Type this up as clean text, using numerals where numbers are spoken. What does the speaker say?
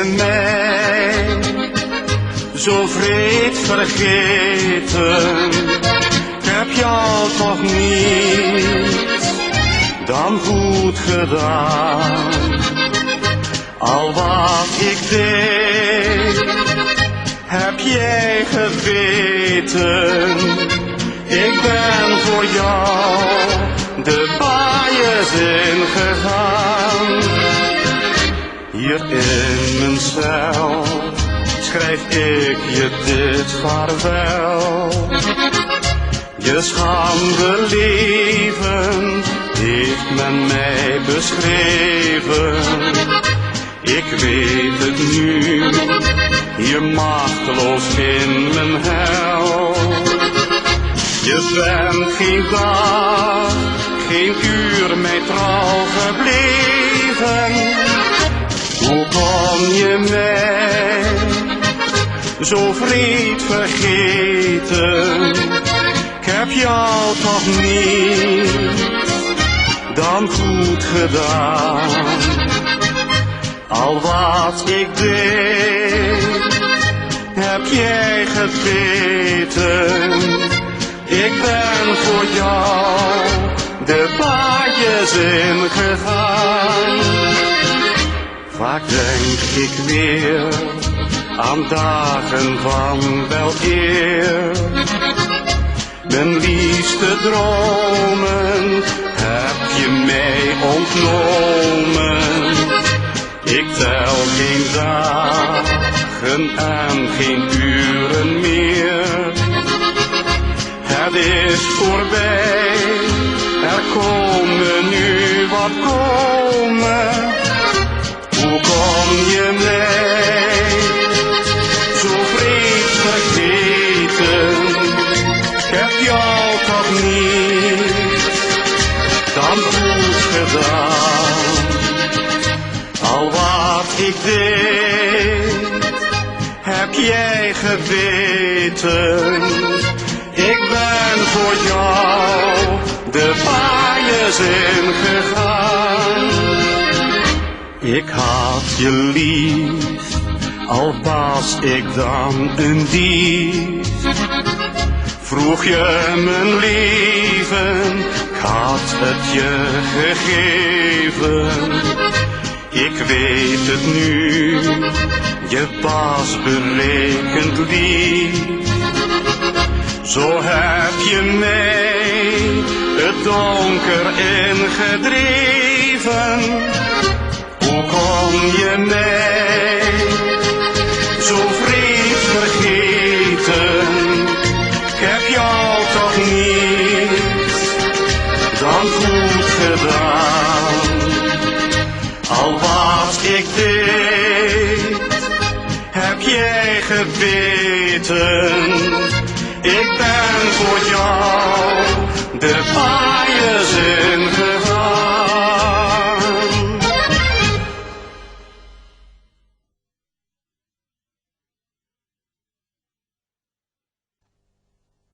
je mij zo vreed vergeten? Ik heb jou toch niet dan goed gedaan. Al wat ik deed, heb jij geweten. Ik ben voor jou de baaiers ingegaan. Hier in mijn cel schrijf ik je dit vaarwel. Je schande leven heeft men mij beschreven. Ik weet het nu, hier machteloos in mijn hel. Je bent geen dag, geen uur mij trouw gebleven. Hoe kon je mij zo vreed vergeten? Ik heb jou toch niet dan goed gedaan. Al wat ik deed, heb jij geweten. Ik ben voor jou de paadjes ingegaan. Vaak denk ik weer aan dagen van wel eer. Mijn liefste dromen heb je mij ontnomen. Ik tel geen dagen en geen uren meer. Het is voorbij, er komen nu wat komen. Hoe kon je mij zo vreed vergeten? Ik heb jou toch niet dan goed gedaan. Al wat ik deed, heb jij geweten. Ik ben voor jou de paaiers ingegaan. Ik had je lief, al was ik dan een dief. Vroeg je mijn leven, ik had het je gegeven. Ik weet het nu, je was berekend lief. Zo heb je mij het donker ingedreven. Hoe kon je mij zo vreed vergeten? Ik heb jou toch niet dan goed gedaan. Al wat ik deed, heb jij geweten. Ik ben voor jou de paaiers